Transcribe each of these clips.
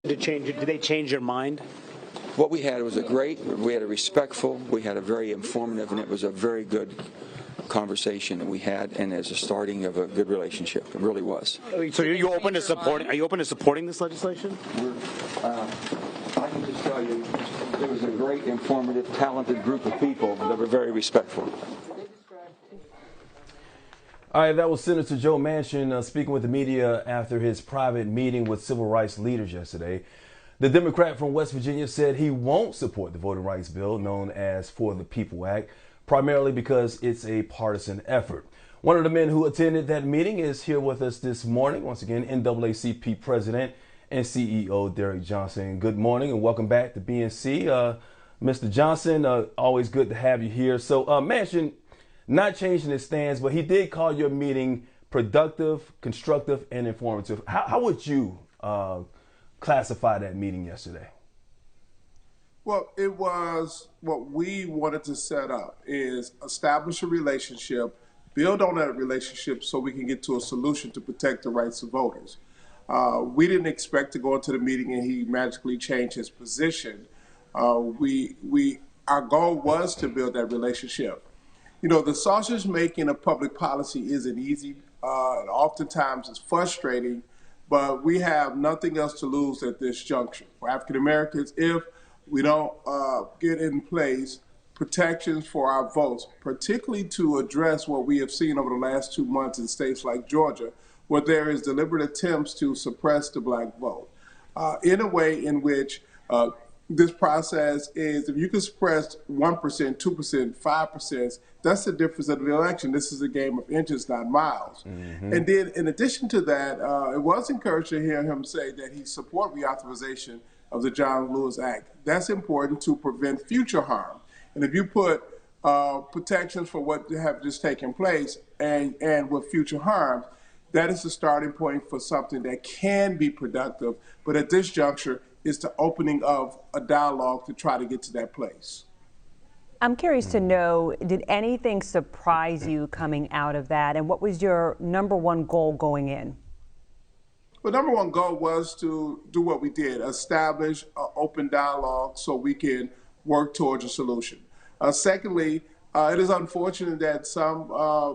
Did they change your mind? What we had was we had a respectful, we had a very informative, and it was a very good conversation that we had, and as a starting of a good relationship. It really was. So are you open to supporting this legislation? I can just tell you, it was a great, informative, talented group of people that were very respectful. All right, that was Senator Joe Manchin speaking with the media after his private meeting with civil rights leaders yesterday. The Democrat from West Virginia said he won't support the voting rights bill known as For the People Act, primarily because it's a partisan effort. One of the men who attended that meeting is here with us this morning. Once again, NAACP President and CEO Derrick Johnson. Good morning and welcome back to BNC. Mr. Johnson, always good to have you here. So Manchin, not changing his stance, but he did call your meeting productive, constructive, and informative. How would you classify that meeting yesterday? Well, it was what we wanted to set up is establish a relationship, build on that relationship so we can get to a solution to protect the rights of voters. We didn't expect to go into the meeting and he magically changed his position. Our goal was to build that relationship. You know, the sausage making of public policy isn't easy. And oftentimes it's frustrating, but we have nothing else to lose at this juncture. For African Americans, if we don't get in place protections for our votes, particularly to address what we have seen over the last 2 months in states like Georgia, where there is deliberate attempts to suppress the black vote, in a way in which this process is, if you can suppress 1%, 2%, 5%, that's the difference of the election. This is a game of inches, not miles. Mm-hmm. And then in addition to that, it was encouraging to hear him say that he support reauthorization of the John Lewis Act. That's important to prevent future harm. And if you put protections for what have just taken place and with future harm, that is the starting point for something that can be productive. But at this juncture, it's the opening of a dialogue to try to get to that place. I'm curious to know, did anything surprise you coming out of that? And what was your number one goal going in? Well, number one goal was to do what we did, establish an open dialogue so we can work towards a solution. Secondly, it is unfortunate that some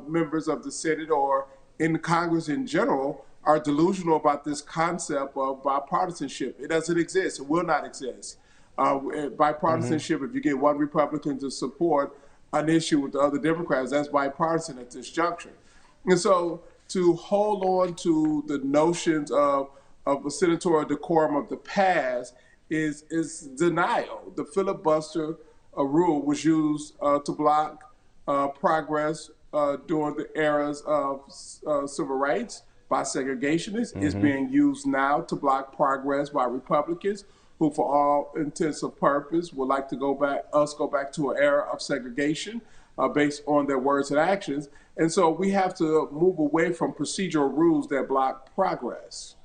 members of the Senate or in Congress in general are delusional about this concept of bipartisanship. It doesn't exist. It will not exist. Bipartisanship, if you get one Republican to support an issue with the other Democrats, that's bipartisan at this juncture. And so to hold on to the notions of a senatorial decorum of the past is denial. The filibuster rule was used to block progress during the eras of civil rights by segregationists. Mm-hmm. It's being used now to block progress by Republicans who, for all intents and purposes, would like to go back to an era of segregation based on their words and actions. And so we have to move away from procedural rules that block progress.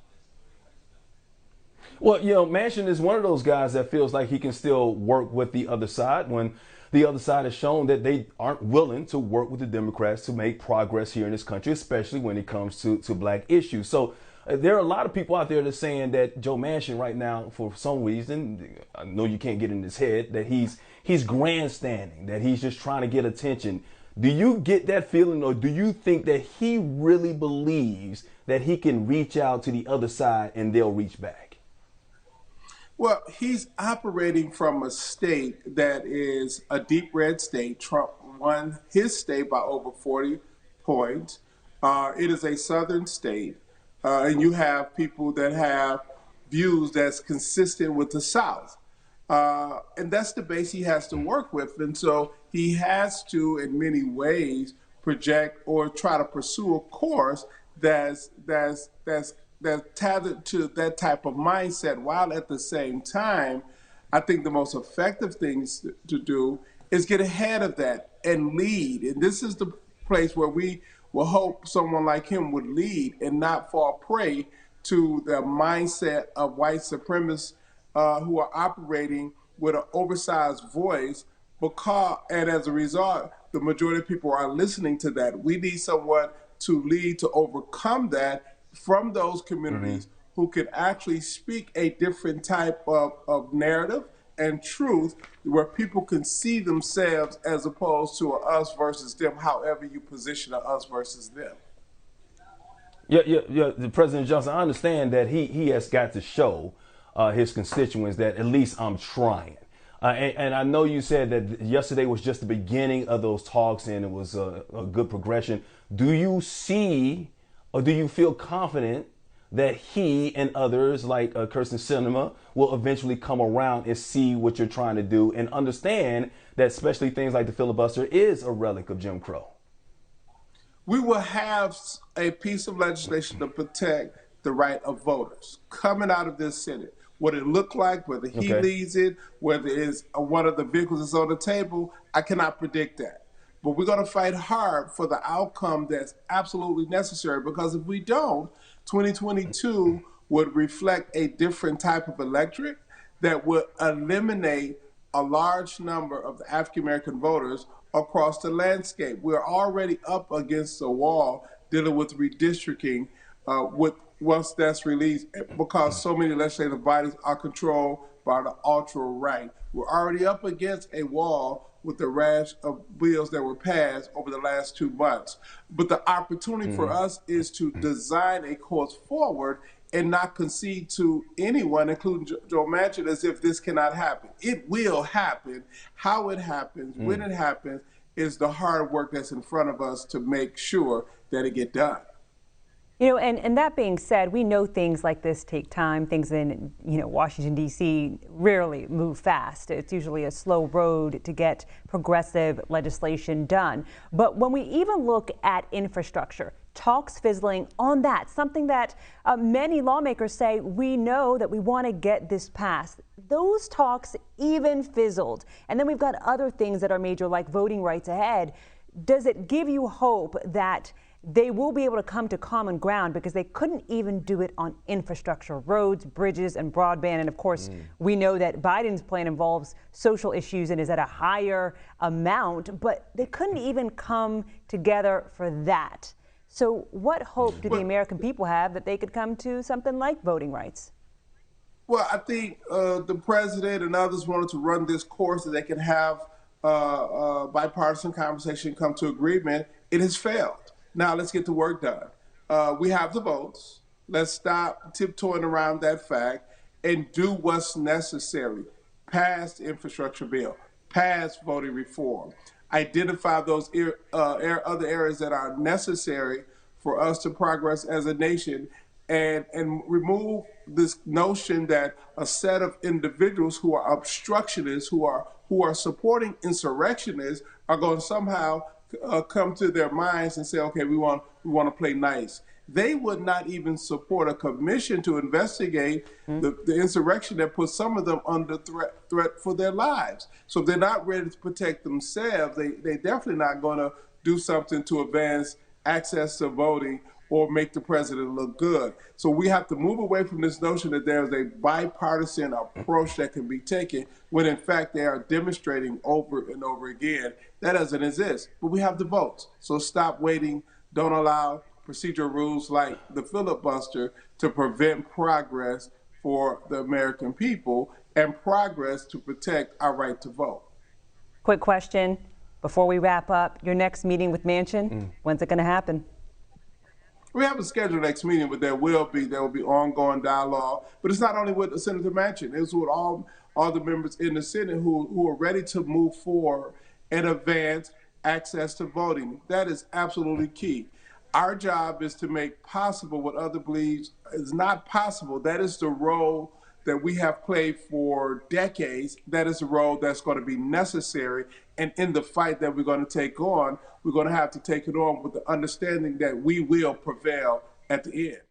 Well, you know, Manchin is one of those guys that feels like he can still work with the other side when the other side has shown that they aren't willing to work with the Democrats to make progress here in this country, especially when it comes to black issues. So there are a lot of people out there that's saying that Joe Manchin right now, for some reason, I know you can't get in his head, that he's grandstanding, that he's just trying to get attention. Do you get that feeling, or do you think that he really believes that he can reach out to the other side and they'll reach back? Well, he's operating from a state that is a deep red state. Trump won his state by over 40 points. It is a southern state, and you have people that have views that's consistent with the South. And that's the base he has to work with. And so he has to, in many ways, project or try to pursue a course that's tethered to that type of mindset, while at the same time, I think the most effective things to do is get ahead of that and lead. And this is the place where we will hope someone like him would lead and not fall prey to the mindset of white supremacists who are operating with an oversized voice, and as a result, the majority of people are listening to that. We need someone to lead to overcome that from those communities who can actually speak a different type of narrative and truth where people can see themselves as opposed to a us versus them, however you position a us versus them. Yeah. The President Johnson, I understand that he has got to show his constituents that at least I'm trying. And I know you said that yesterday was just the beginning of those talks and it was a good progression. Do you see or do you feel confident that he and others like Kirsten Sinema will eventually come around and see what you're trying to do and understand that especially things like the filibuster is a relic of Jim Crow? We will have a piece of legislation to protect the right of voters coming out of this Senate. What it look like, whether he leads it, whether it's one of the vehicles that's on the table, I cannot predict that. But we're going to fight hard for the outcome that's absolutely necessary, because if we don't, 2022 would reflect a different type of electorate that would eliminate a large number of the African-American voters across the landscape. We're already up against a wall dealing with redistricting once that's released, because so many legislative bodies are controlled by the ultra-right. We're already up against a wall with the rash of bills that were passed over the last 2 months. But the opportunity for us is to design a course forward and not concede to anyone, including Joe Manchin, as if this cannot happen. It will happen. How it happens, when it happens, is the hard work that's in front of us to make sure that it get done. You know, and that being said, we know things like this take time. Things in, Washington, D.C. rarely move fast. It's usually a slow road to get progressive legislation done. But when we even look at infrastructure, talks fizzling on that, something that many lawmakers say we know that we want to get this passed. Those talks even fizzled. And then we've got other things that are major, like voting rights ahead. Does it give you hope that they will be able to come to common ground, because they couldn't even do it on infrastructure, roads, bridges, and broadband? And of course, we know that Biden's plan involves social issues and is at a higher amount, but they couldn't even come together for that. So what hope do the American people have that they could come to something like voting rights? Well, I think the president and others wanted to run this course so they can have bipartisan conversation, come to agreement. It has failed. Now let's get the work done. We have the votes. Let's stop tiptoeing around that fact and do what's necessary. Pass the infrastructure bill, pass voting reform, identify those other areas that are necessary for us to progress as a nation, and remove this notion that a set of individuals who are obstructionists, who are supporting insurrectionists, are going to somehow come to their minds and say, okay, we want to play nice. They would not even support a commission to investigate the insurrection that put some of them under threat for their lives. So if they're not ready to protect themselves, they definitely not going to do something to advance access to voting or make the president look good. So we have to move away from this notion that there is a bipartisan approach that can be taken, when in fact they are demonstrating over and over again that doesn't exist. But we have the votes. So stop waiting. Don't allow procedural rules like the filibuster to prevent progress for the American people and progress to protect our right to vote. Quick question before we wrap up. Your next meeting with Manchin, when's it going to happen? We haven't scheduled next meeting, but there will be ongoing dialogue. But it's not only with Senator Manchin; it's with all the members in the Senate who are ready to move forward and advance access to voting. That is absolutely key. Our job is to make possible what others believe is not possible. That is the role that we have played for decades. That is a role that's going to be necessary. And in the fight that we're going to take on, we're going to have to take it on with the understanding that we will prevail at the end.